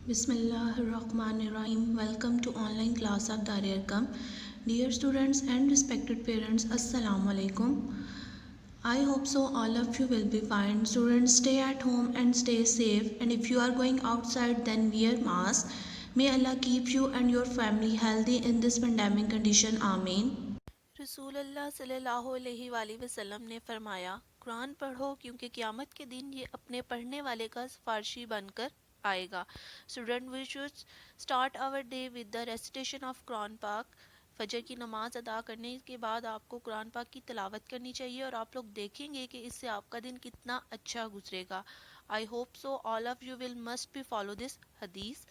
Bismillahirrahmanirrahim. Welcome to online class of Dariyarkam. Dear students and respected parents, Assalamu alaikum. I hope so all of you will be fine. Students, stay at home and stay safe. And if you are going outside, then wear mask. May Allah keep you and your family healthy in this pandemic condition. Ameen. रसूलुल्लाह सल्लल्लाहु अलैहि वसल्लम ने फरमाया, कुरान पढ़ो क्योंकि क़यामत के दिन ये अपने पढ़ने वाले का सिफारशी बनकर आएगा। Student we should start our day with the recitation of Quran Pak. Fajr की नमाज अदा करने के बाद आपको कुरान पाक की तिलावत करनी चाहिए और आप लोग देखेंगे कि इससे आपका दिन कितना अच्छा गुजरेगा। I hope so all of you will must be follow this हदीस।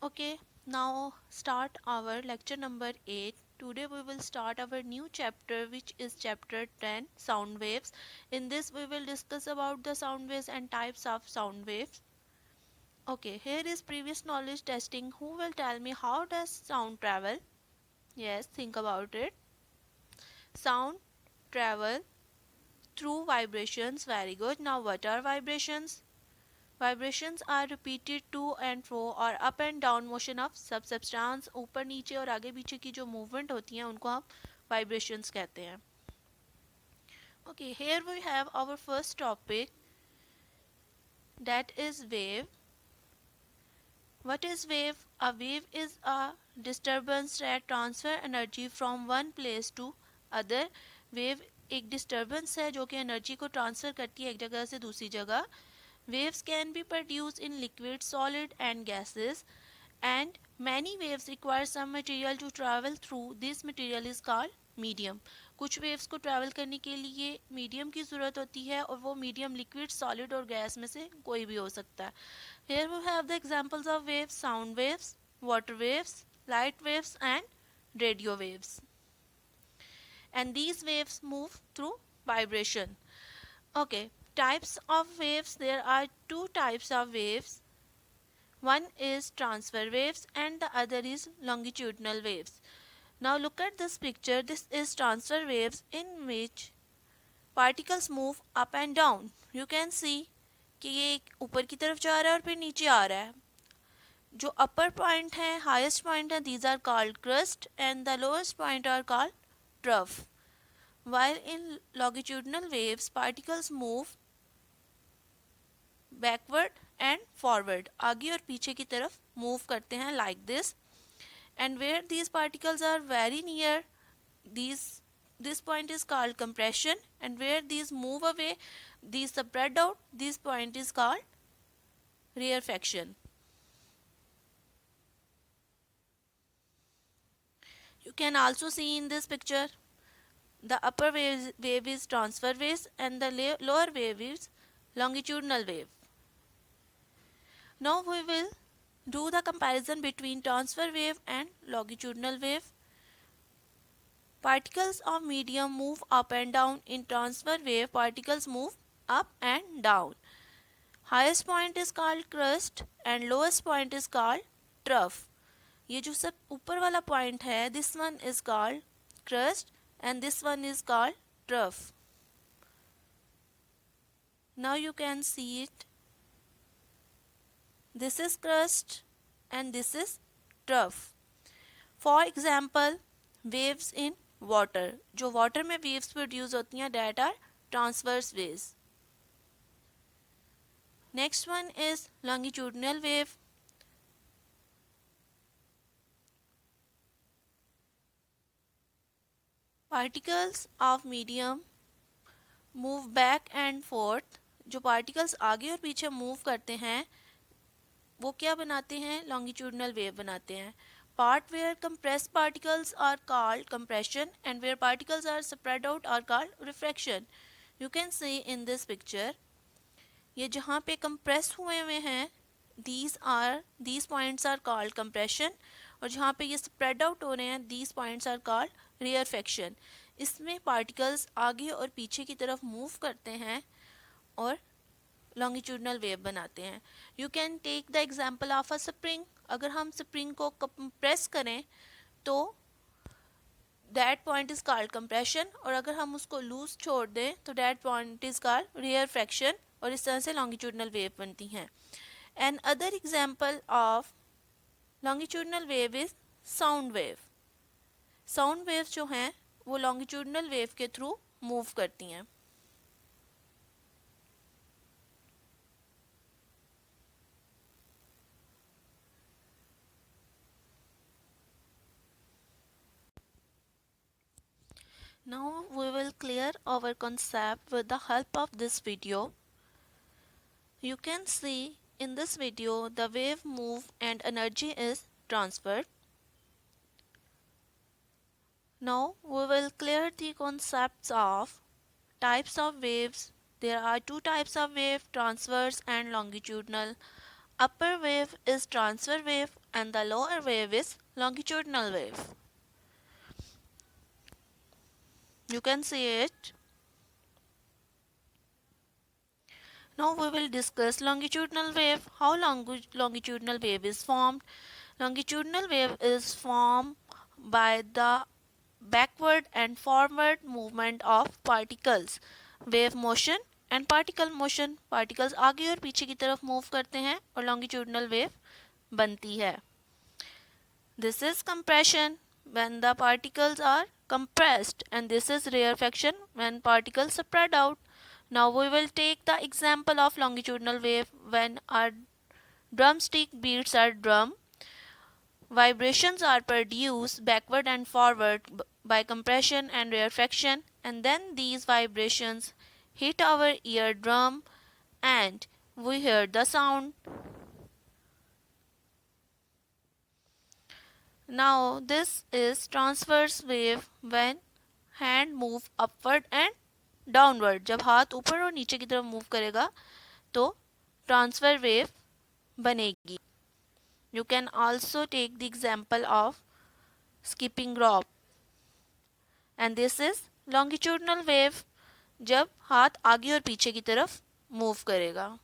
Okay, now start our lecture number 8. Today we will start our new chapter, which is chapter 10, sound waves. In this we will discuss about the sound waves and types of sound waves. Okay, here is previous knowledge testing. Who will tell me how does sound travel? Yes, think about it. Sound travel through vibrations. Very good. Now what are vibrations? Vibrations are repeated to and fro और up and down motion of सब substance ऊपर नीचे और आगे पीछे की जो movement होती हैं उनको हम vibrations कहते हैं. Okay, here we have our first topic, that is wave. What is wave? A wave is a disturbance that transfer energy from one place to other. Wave एक disturbance है जो कि energy को transfer करती है एक जगह से दूसरी जगह. Waves can be produced in liquid, solid and gases, and many waves require some material to travel through. This material is called medium. कुछ waves को travel करने के लिए medium की ज़रूरत होती है और वो medium liquid, solid और gas में से कोई भी हो सकता है. Here we have the examples of waves: sound waves, water waves, light waves and radio waves. And these waves move through vibration. Okay, types of waves. There are two types of waves. One is transfer waves and the other is longitudinal waves. Now look at this picture. This is transfer waves in which particles move up and down. You can see कि ये ऊपर की तरफ जा रहा है और फिर नीचे आ रहा है. जो upper point है, highest point है, these are called crust and the lowest point are called trough. While in longitudinal waves, particles move backward and forward, आगे और पीछे की तरफ मूव करते हैं like this. And where these particles are very near, this point is called compression, and where these move away, these spread out, this point is called rarefaction. You can also see in this picture the upper wave is transfer wave and the lower wave is longitudinal wave. Now we will do the comparison between transfer wave and longitudinal wave. Particles of medium move up and down. In transfer wave, particles move up and down. Highest point is called crust and lowest point is called trough. ये जो सब ऊपर वाला point है, this one is called crust and this one is called trough. Now you can see it. This is crust and this is trough. For example, waves in water. जो water में waves produce होती हैं, that are transverse waves. Next one is longitudinal wave. Particles of medium move back and forth. जो particles आगे और पीछे move करते हैं वो क्या बनाते हैं? longitudinal wave बनाते हैं. Part where compressed particles are called compression and where particles are spread out are called refraction. You can see in this picture, ये जहाँ पे compress हुए हुए हैं, these points are called compression और जहाँ पे ये spread out हो रहे हैं, these points are called rarefaction. इसमें particles आगे और पीछे की तरफ move करते हैं और longitudinal wave बनाते हैं. You can take the example of a spring. अगर हम spring को compress करें तो that point is called compression और अगर हम उसको loose छोड़ दें तो that point is called rarefaction और इस तरह से longitudinal wave बनती हैं. An other example of longitudinal wave is sound wave. Sound waves जो हैं वो लॉन्गिट्यूडनल वेव के थ्रू मूव करती हैं. Now we will clear our concept with the help of this video. You can see in this video the wave move and energy is transferred. Now we will clear the concepts of types of waves. There are two types of wave, transverse and longitudinal. Upper wave is transverse wave and the lower wave is longitudinal wave. You can see it. Now we will discuss longitudinal wave. How longitudinal wave is formed. Longitudinal wave is formed by the backward and forward movement of particles. Wave motion and particle motion. Particles आगे और पीछे की तरफ move करते हैं और longitudinal wave बनती है. This is compression when the particles are compressed, and this is rarefaction when particles spread out. Now we will take the example of longitudinal wave. When our drumstick beats our drum, vibrations are produced backward and forward by compression and rarefaction, and then these vibrations hit our eardrum and we hear the sound. Now this is transverse wave when hand move upward and downward. जब हाथ ऊपर और नीचे की तरफ move करेगा तो transfer wave बनेगी. You can also take the example of skipping rope, and this is longitudinal wave जब हाथ आगे और पीछे की तरफ मूव करेगा.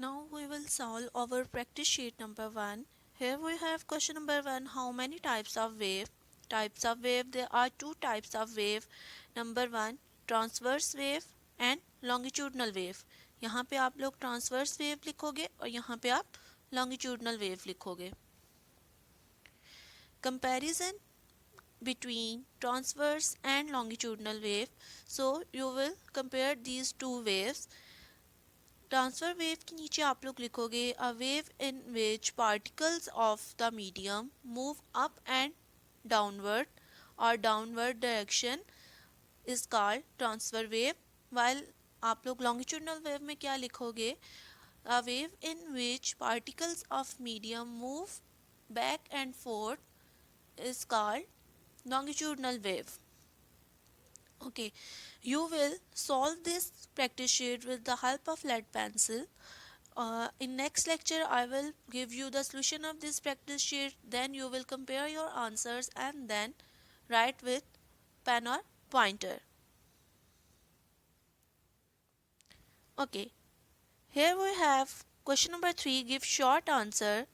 Now we will solve our practice sheet number 1. Here we have question number 1. How many types of wave? Types of wave, there are two types of wave. Number 1, transverse wave and longitudinal wave. यहाँ पे आप लोग transverse wave लिखोगे और यहाँ पे आप longitudinal wave लिखोगे. Comparison between transverse and longitudinal wave. So you will compare these two waves. Transfer wave के नीचे आप लोग लिखोगे a wave in which particles of the medium move up and downward और downward direction is called transfer wave. While आप लोग longitudinal wave में क्या लिखोगे a wave in which particles of medium move back and forth is called longitudinal wave. Okay, you will solve this practice sheet with the help of lead pencil. In next lecture I will give you the solution of this practice sheet, then you will compare your answers and then write with pen or pointer. Okay, here we have question number 3. Give short answer.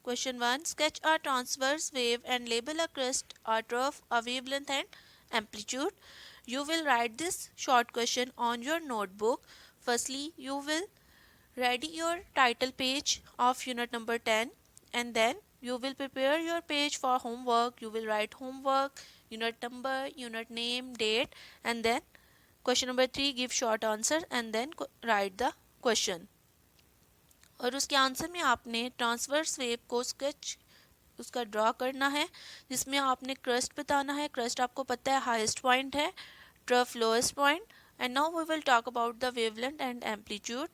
Question 1, sketch a transverse wave and label a crest, a trough, a wavelength and amplitude. You will write this short question on your notebook. Firstly, you will ready your title page of unit number 10 and then you will prepare your page for homework. You will write homework, unit number, unit name, date, and then question number 3, give short answer and then write the question. और उसके answer में आपने transverse wave को sketch उसका draw करना है जिसमें आपने क्रस्ट बताना है. क्रस्ट आपको पता है हाईएस्ट पॉइंट है, trough lowest point. And now we will talk about the wavelength and amplitude.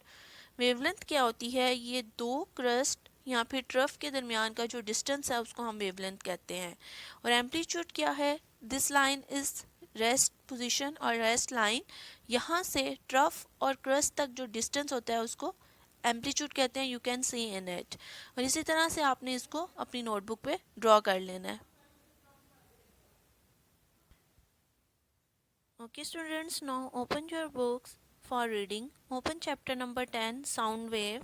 Wavelength क्या होती है, ये दो क्रस्ट या फिर ट्रफ के दरमियान का जो डिस्टेंस है उसको हम वेवलेंथ कहते हैं. और एम्पलीट्यूड क्या है, this line is rest position और रेस्ट लाइन. यहाँ से ट्रफ और क्रस्ट तक जो डिस्टेंस होता है उसको एम्पलीट्यूड कहते हैं. You can see in it. और इसी तरह से आपने इसको अपनी नोटबुक पे ड्रॉ कर लेना है. Okay students, now open your books for reading. Open chapter number 10, sound wave.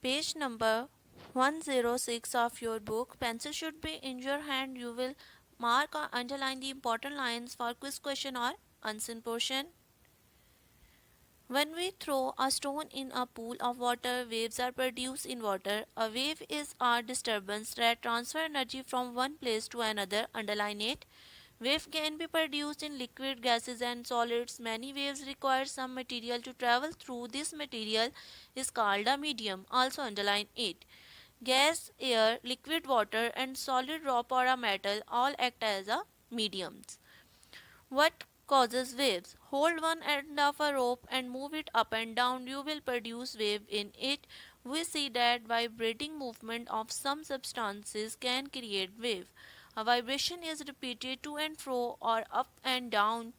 Page number 106 of your book. Pencil should be in your hand. You will mark or underline the important lines for quiz question or unseen portion. When we throw a stone in a pool of water, waves are produced in water. A wave is a disturbance that transfers energy from one place to another. Underline it. Wave can be produced in liquid, gases and solids. Many waves require some material to travel through. This material is called a medium. Also underline it. Gas, air, liquid water and solid rock or a metal all act as a mediums. What causes waves? Hold one end of a rope and move it up and down. You will produce wave in it. We see that vibrating movement of some substances can create wave. A vibration is repeated to and fro or up and down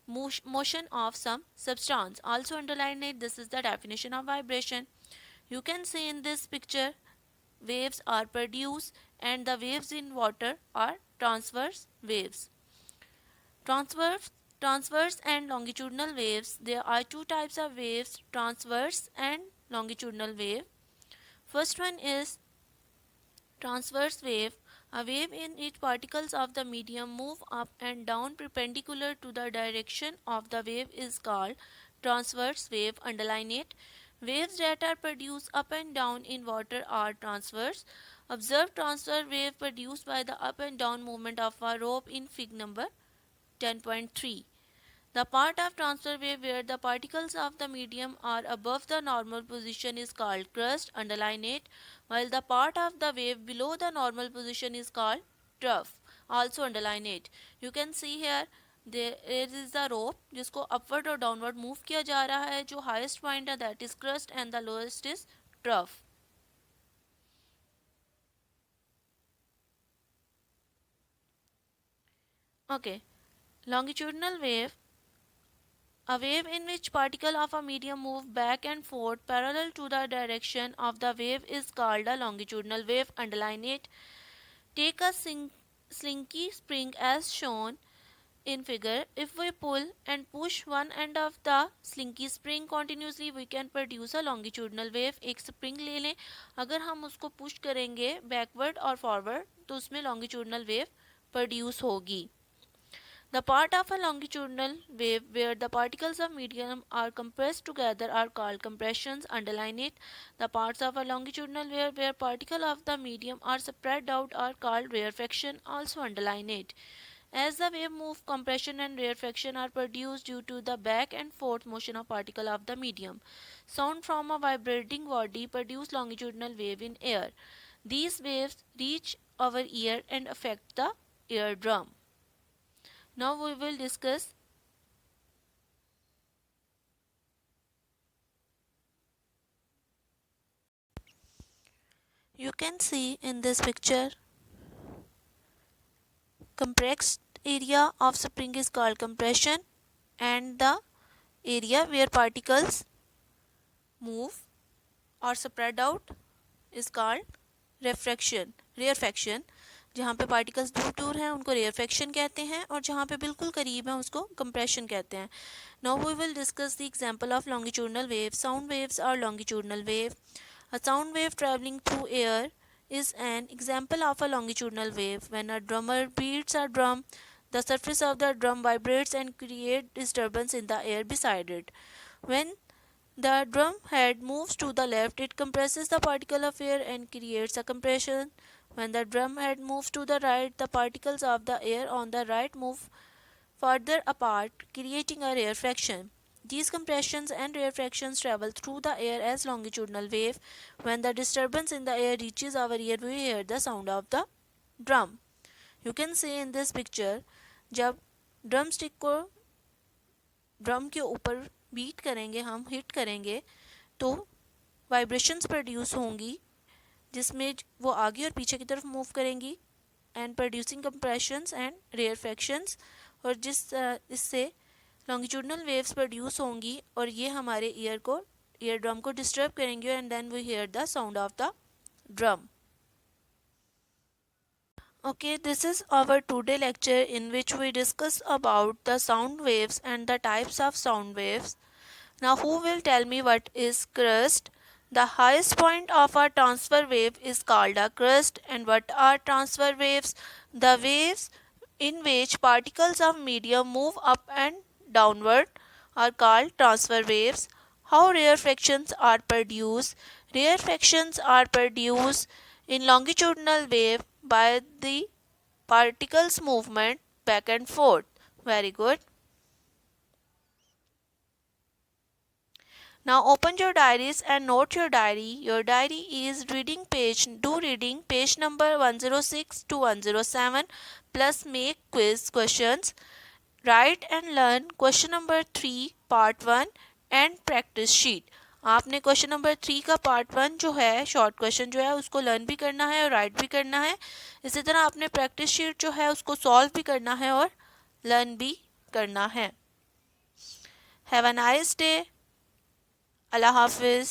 motion of some substance. Also underline it. This is the definition of vibration. You can see in this picture waves are produced and the waves in water are transverse waves. Transverse and longitudinal waves. There are two types of waves, transverse and longitudinal wave. First one is transverse wave. A wave in which particles of the medium move up and down perpendicular to the direction of the wave is called transverse wave. Underline it. Waves that are produced up and down in water are transverse. Observe transverse wave produced by the up and down movement of a rope in fig number 10.3. The part of transfer wave where the particles of the medium are above the normal position is called crust. Underline it. While the part of the wave below the normal position is called trough. Also underline it. You can see here there is a rope जिसको upward और downward move किया जा रहा है. जो highest point है that is crust and the lowest is trough. Okay. Longitudinal wave. A wave in which particles of a medium move back and forth parallel to the direction of the wave is called a longitudinal wave. Underline it. Take a slinky spring as shown in figure. If we pull and push one end of the slinky spring continuously, we can produce a longitudinal wave. एक spring ले लें, अगर हम उसको push करेंगे backward और forward तो उसमें longitudinal wave produce होगी. The part of a longitudinal wave where the particles of medium are compressed together are called compressions. Underline it. The parts of a longitudinal wave where particles of the medium are spread out are called rarefaction. Also underline it. As the wave moves, compression and rarefaction are produced due to the back and forth motion of particles of the medium. Sound from a vibrating body produce longitudinal wave in air. These waves reach our ear and affect the eardrum. Now we will discuss you can see in this picture compressed area of spring is called compression and the area where particles move or spread out is called rarefaction. जहाँ पे particles दूर दूर हैं उनको rarefaction कहते हैं और जहाँ पे बिल्कुल करीब हैं उसको कंप्रेशन कहते हैं. Now we will discuss the example of longitudinal wave. Sound waves are longitudinal wave. A sound wave travelling through air is an example of a longitudinal wave. When a drummer beats a drum, the surface of the drum vibrates and creates disturbance in the air beside it. When the drum head moves to the left, it compresses the particle of air and creates a compression. When the drum head moves to the right, the particles of the air on the right move further apart, creating a rarefaction. These compressions and rarefactions travel through the air as longitudinal wave. When the disturbance in the air reaches our ear, we hear the sound of the drum. You can see in this picture, जब drum stick को drum के ऊपर beat करेंगे, हम hit करेंगे तो vibrations produce होंगी जिसमें वो आगे और पीछे की तरफ मूव करेंगी and producing compressions and rarefactions, और इससे लॉन्गिट्यूडनल वेव्स प्रोड्यूस होंगी और ये हमारे ईयर ड्रम को डिस्टर्ब करेंगे and then we hear the sound of the drum. Okay, this is our today lecture in which we discuss about the sound waves and the types of sound waves. Now who will tell me what is crust? The highest point of a transfer wave is called a crest. And what are transfer waves? The waves in which particles of medium move up and downward are called transfer waves. How rarefactions are produced? Rarefactions are produced in longitudinal wave by the particles movement back and forth. Very good. Now open your diaries and note your diary. Your diary is reading page, do reading page number 106 to 107 plus make quiz questions. Write and learn question number 3 part 1 and practice sheet. आपने question number 3 का part 1 जो है short question जो है उसको learn भी करना है और राइट भी करना है. इसी तरह आपने प्रैक्टिस शीट जो है उसको सॉल्व भी करना है और लर्न भी करना है. Have a nice day. अल्लाह हाफिज़.